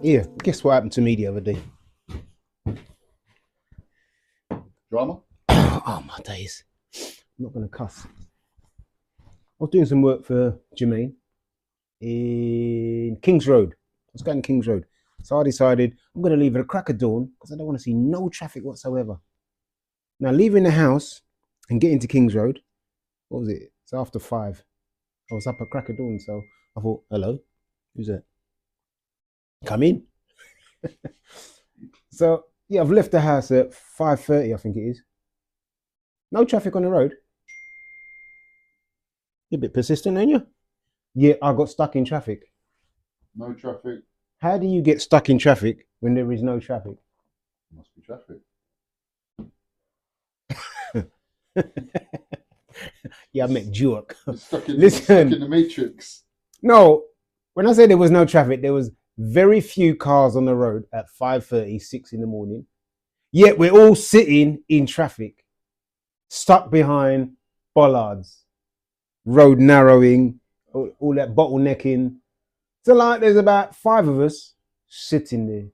Yeah, guess what happened to me the other day? Drama? Oh, my days. I'm not going to cuss. I was doing some work for Jermaine in Kings Road. I was going to Kings Road. So I decided I'm going to leave at a crack of dawn because I don't want to see no traffic whatsoever. Now, leaving the house and getting to Kings Road, what was it? It's after 5. I was up at crack of dawn, so I thought, hello, who's that? Come in. So, yeah, I've left the house at 5:30, I think it is. No traffic on the road. You're a bit persistent, ain't you? Yeah, I got stuck in traffic. No traffic. How do you get stuck in traffic when there is no traffic? Must be traffic. Yeah, I meant jerk. Stuck Listen, in the Matrix. No, when I say there was no traffic, there was very few cars on the road at 5:30, 6 in the morning. Yet we're all sitting in traffic, stuck behind bollards, road narrowing, all that bottlenecking. So like there's about 5 of us sitting there.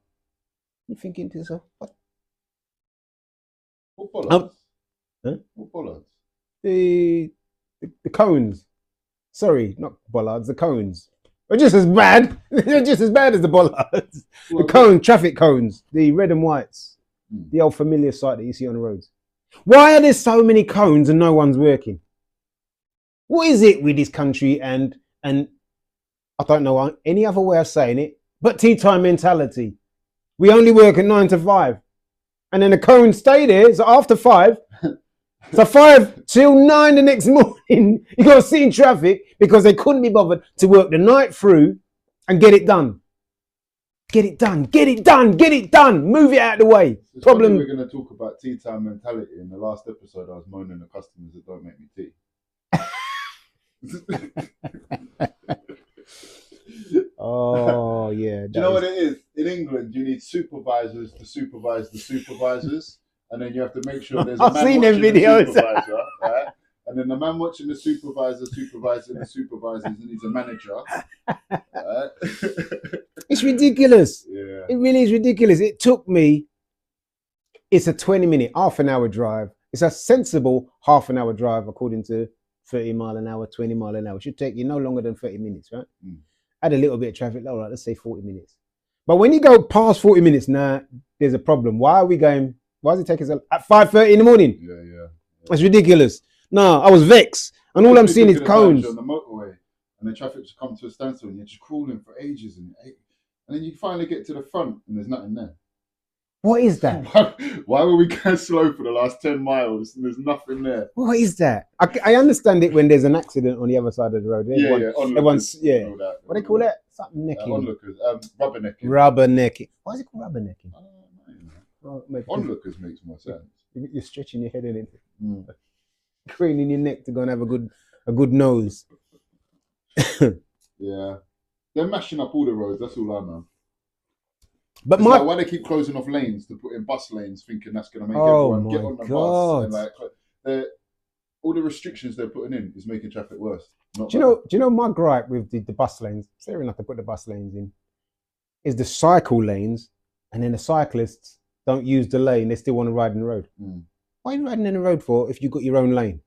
You're thinking to yourself, what? What bollards? Huh? What bollards? The cones. Sorry, not bollards, the cones. They're just as bad. They're just as bad as the bollards. Well, The cone, traffic cones, the red and whites, the old familiar sight that you see on the roads. Why are there so many cones and no one's working? What is it with this country and I don't know any other way of saying it, but tea time mentality. We only work at 9 to 5. And then the cones stay there, so after 5, so 5 till 9 the next morning, you got to sit in traffic because they couldn't be bothered to work the night through and get it done. Get it done, get it done, get it done. Move it out of the way. It's Problem. We're going to talk about tea time mentality. In the last episode, I was moaning at customers that don't make me tea. Oh, yeah. Do you know what it is? In England, you need supervisors to supervise the supervisors. And then you have to make sure there's a man watching the supervisor, right? And then the man watching the supervisor supervising the supervisors needs a manager. Right? It's ridiculous. Yeah. It really is ridiculous. It took me, it's a 20-minute, half an hour drive. It's a sensible half an hour drive according to 30 mile an hour, 20 mile an hour. It should take you no longer than 30 minutes, right? Add a little bit of traffic, all right, let's say 40 minutes. But when you go past 40 minutes, now there's a problem. Why is it taking us at 5:30 in the morning? Yeah. That's ridiculous. No, I was vexed. And all I'm seeing is cones. On the motorway, and the traffic just come to a standstill, and you're just crawling for ages, and then you finally get to the front, and there's nothing there. What is that? Why were we going slow for the last 10 miles, and there's nothing there? What is that? I understand it when there's an accident on the other side of the road. Everyone's what do they call that? Something necking. Onlookers, rubbernecking. Rubbernecking. Why is it called rubbernecking? I don't know. Onlookers makes more sense. You're stretching your head in it, craning your neck to go and have a good nose. Yeah, they're mashing up all the roads. That's all I know. But like why they keep closing off lanes to put in bus lanes, thinking that's going to make everyone get on the bus. And like, all the restrictions they're putting in is making traffic worse. Do you know my gripe with the bus lanes? Fair enough to put the bus lanes in. Is the cycle lanes, and then the cyclists don't use the lane. They still want to ride in the road. Why are you riding in the road for if you've got your own lane?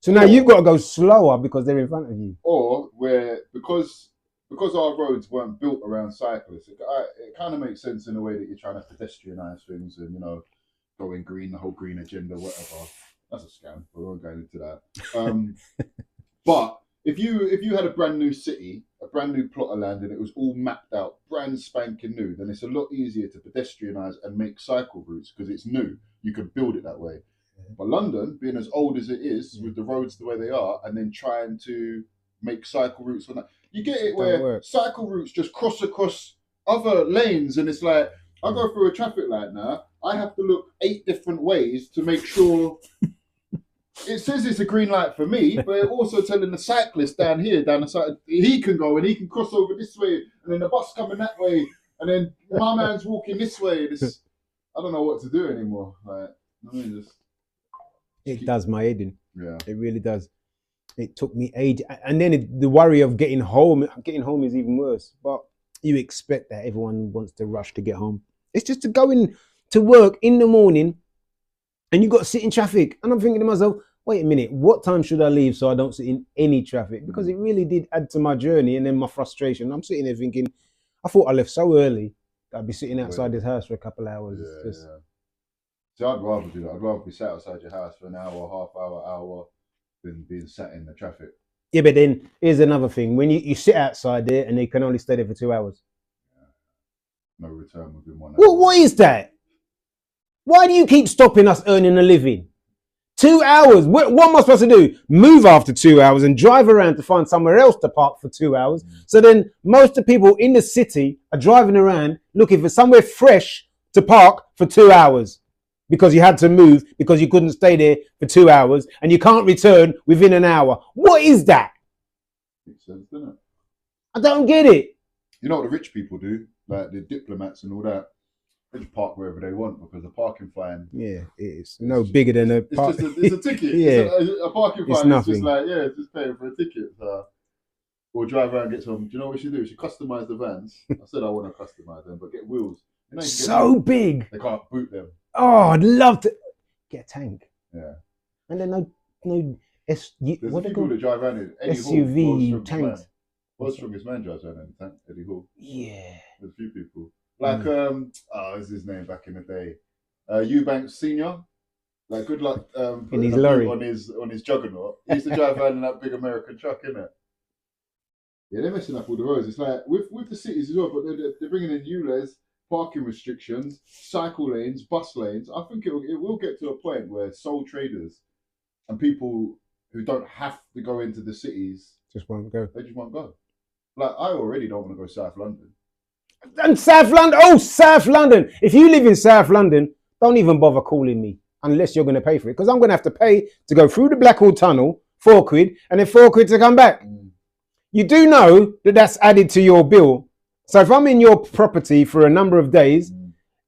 So now you've got to go slower because they're in front of you. Or because our roads weren't built around cyclists, it kind of makes sense in a way that you're trying to pedestrianise things and, going green, the whole green agenda, whatever. That's a scam, but we won't go into that. But if you had a brand new city, a brand new plot of land, and it was all mapped out, brand spanking new, then it's a lot easier to pedestrianise and make cycle routes because it's new. You can build it that way. But London, being as old as it is, with the roads the way they are, and then trying to make cycle routes on that, you get it where cycle routes just cross across other lanes, and it's like, I go through a traffic light now, I have to look 8 different ways to make sure it says it's a green light for me, but it's also telling the cyclist down the side, he can go and he can cross over this way, and then the bus coming that way, and then my man's walking this way. I don't know what to do anymore. Like, it does my head in. Yeah, it really does. It took me ages, and then the worry of getting home. Getting home is even worse. But you expect that everyone wants to rush to get home. It's just to go in to work in the morning and you got to sit in traffic. And I'm thinking to myself, wait a minute, what time should I leave so I don't sit in any traffic? Because it really did add to my journey and then my frustration. I'm sitting there thinking, I thought I left so early that I'd be sitting outside this house for a couple of hours. Yeah. See, I'd rather do that. I'd rather be sat outside your house for an hour, half hour, than being sat in the traffic. Yeah, but then here's another thing. When you sit outside there and you can only stay there for 2 hours. No return within 1 hour. Well, what is that? Why do you keep stopping us earning a living? 2 hours. What am I supposed to do? Move after 2 hours and drive around to find somewhere else to park for 2 hours. So then most of the people in the city are driving around looking for somewhere fresh to park for 2 hours because you had to move because you couldn't stay there for 2 hours and you can't return within an hour. What is that? Makes sense, doesn't it? I don't get it. You know what the rich people do? Like the diplomats and all that. They just park wherever they want because the parking fine. Yeah, it's no bigger than a park. It's a ticket. Yeah. A parking fine. It's nothing. It's just like, it's just paying for a ticket. So, or drive around and get some. Do you know what we should do? We should customize the vans. I said I want to customize them, but get wheels. You know, so big. They can't boot them. Oh, I'd love to get a tank. Yeah. And then no There's what people that drive around in Eddie SUV Hall, tanks. World's strongest man drives around in a tank, Eddie Hall. Yeah. There's a few people. Like what's his name back in the day? Eubanks Senior. Like good luck in his lorry on his juggernaut. He used to drive around in that big American truck, innit? Yeah, they're messing up all the roads. It's like with the cities as well, but they're bringing in ULEZ, parking restrictions, cycle lanes, bus lanes. I think it will get to a point where sole traders and people who don't have to go into the cities just won't go. They just won't go. Like I already don't want to go South London. And South London, South London. If you live in South London, don't even bother calling me unless you're going to pay for it. Because I'm going to have to pay to go through the Blackwall Tunnel, £4, and then £4 to come back. You do know that that's added to your bill. So if I'm in your property for a number of days,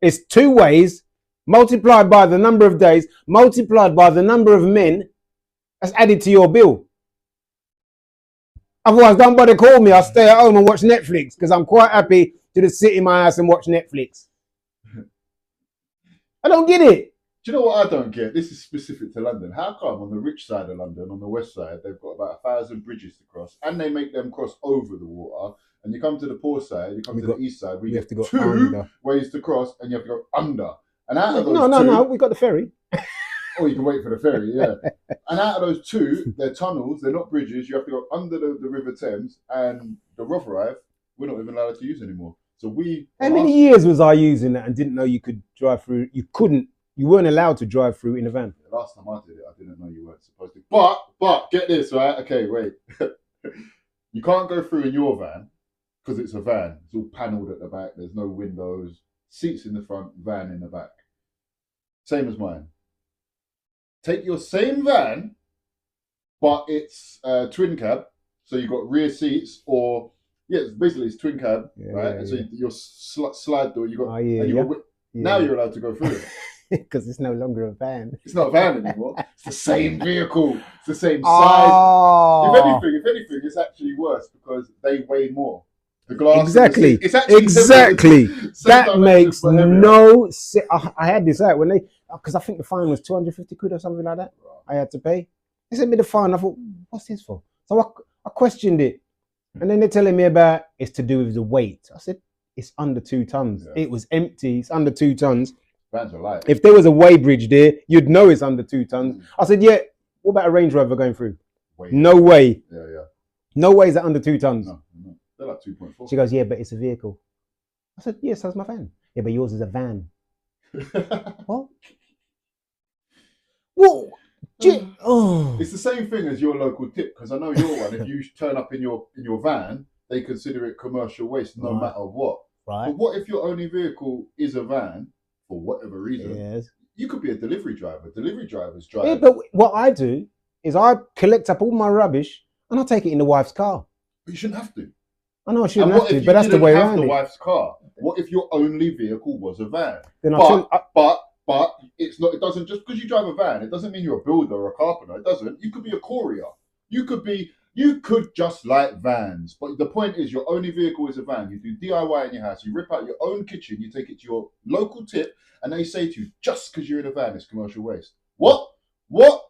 it's 2 ways, multiplied by the number of days, multiplied by the number of men, that's added to your bill. Otherwise, don't bother call me. I'll stay at home and watch Netflix because I'm quite happy to just sit in my house and watch Netflix. I don't get it. Do you know what I don't get? This is specific to London. How come on the rich side of London, on the west side, they've got about 1,000 bridges to cross and they make them cross over the water? And you come to the poor side, you come to the east side, we have to go 2 ways to cross and you have to go under. And out of those no, we got the ferry. Oh, you can wait for the ferry, yeah. And out of those 2, they're tunnels, they're not bridges. You have to go under the River Thames and the Rotherhithe, we're not even allowed to use anymore. So How many years was I using that and didn't know you could drive through? You weren't allowed to drive through in a van. The last time I did it, I didn't know you weren't supposed to. But get this, right? Okay, wait. You can't go through in your van because it's a van. It's all panelled at the back. There's no windows. Seats in the front, van in the back. Same as mine. Take your same van, but it's twin cab. So you've got rear seats or, basically it's twin cab, right? And so your slide door, you got, now you're allowed to go through it. Because it's no longer a van. It's not a van anymore. It's the same vehicle. It's the same size. If anything, it's actually worse because they weigh more. The glass. Exactly. It's actually exactly. That makes no sense. I had this out when because I think the fine was 250 quid or something like that. I had to pay. They sent me the fine. I thought, what's this for? So I questioned it. And then they're telling me about it's to do with the weight. I said, it's under 2 tons. Yeah. It was empty. It's under 2 tons. Vans are light. If there was a weighbridge there, you'd know it's under 2 tons. I said, yeah, what about a Range Rover going through? No way. Yeah. No way is that under 2 tons. No. They're like 2.4. She goes, yeah, but it's a vehicle. I said, yes, that's my van. Yeah, but yours is a van. What? What? It's the same thing as your local tip, because I know your one. If you turn up in your van, they consider it commercial waste no matter what. Right. But what if your only vehicle is a van for whatever reason? Yes. You could be a delivery driver. Delivery drivers drive. Yeah, but what I do is I collect up all my rubbish and I take it in the wife's car. But you shouldn't have to. I know I shouldn't have to, but that's the way around it. The wife's car. What if your only vehicle was a van? Then but it's not. It doesn't just because you drive a van. It doesn't mean you're a builder or a carpenter. It doesn't. You could be a courier. You could be You could just like vans, but the point is your only vehicle is a van. You do DIY in your house, you rip out your own kitchen, you take it to your local tip, and they say to you, just because you're in a van, it's commercial waste. What? What?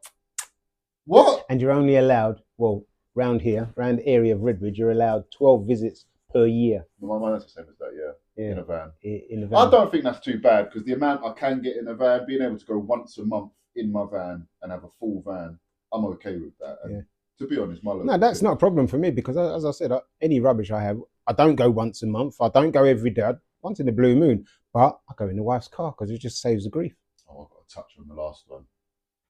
What? And you're only allowed, well, round here, round the area of Redbridge, you're allowed 12 visits per year. That's the same as that, yeah. In a van. In a van. I don't think that's too bad because the amount I can get in a van, being able to go once a month in my van and have a full van, I'm okay with that. And to be honest, no, that's not a problem for me because, as I said, any rubbish I have, I don't go once a month. I don't go every day. Once in a blue moon, but I go in the wife's car because it just saves the grief. Oh, I got a touch on the last one.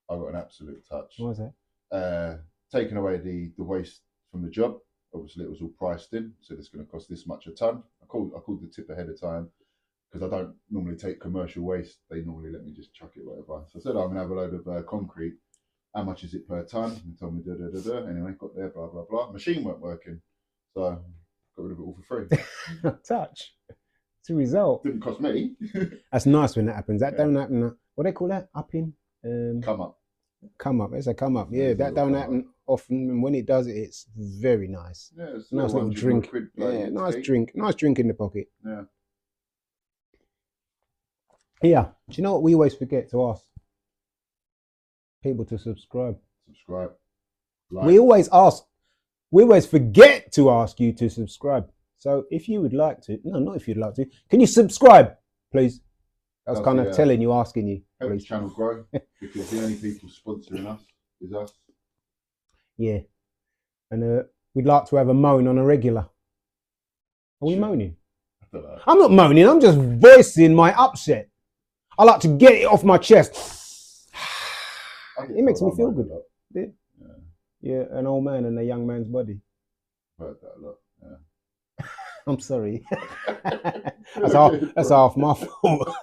I got an absolute touch. What was that? Taking away the waste from the job. Obviously, it was all priced in, so it's going to cost this much a ton. I called the tip ahead of time because I don't normally take commercial waste. They normally let me just chuck it whatever. So I said, I'm going to have a load of concrete. How much is it per ton? And told me da. Anyway, got there, blah blah blah. Machine weren't working, so got rid of it all for free. Touch. It's a result. Didn't cost me. That's nice when that happens. That don't happen. What do they call that? Upping. Come up. Come up. It's a come up. Yeah, that don't happen often. And when it does, it's very nice. Yeah, it's nice little drink. Yeah, nice drink. Nice drink in the pocket. Yeah. Yeah. Do you know what we always forget to ask people to subscribe? Subscribe. Like. We always forget to ask you to subscribe. So if you would like to, no, not if you'd like to, can you subscribe, please? That's kind of telling you, asking you. Help the channel grow because the only people sponsoring us is us. Yeah. And we'd like to have a moan on a regular. Are we moaning? I don't know. I'm not moaning, I'm just voicing my upset. I like to get it off my chest. It makes me feel good. Yeah, an old man and a young man's body. I've heard that a lot, yeah. I'm sorry. that's half my fault.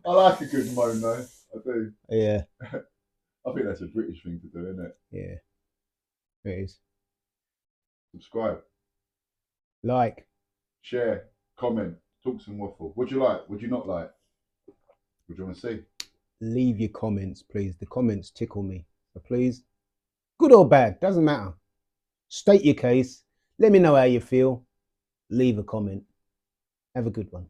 I like a good moan though. I do. Yeah. I think that's a British thing to do, isn't it? Yeah. It is. Subscribe. Like. Share. Comment. Talk some waffle. Would you like? Would you not like? What do you want to see? Leave your comments, please. The comments tickle me. So please, good or bad, doesn't matter. State your case. Let me know how you feel. Leave a comment. Have a good one.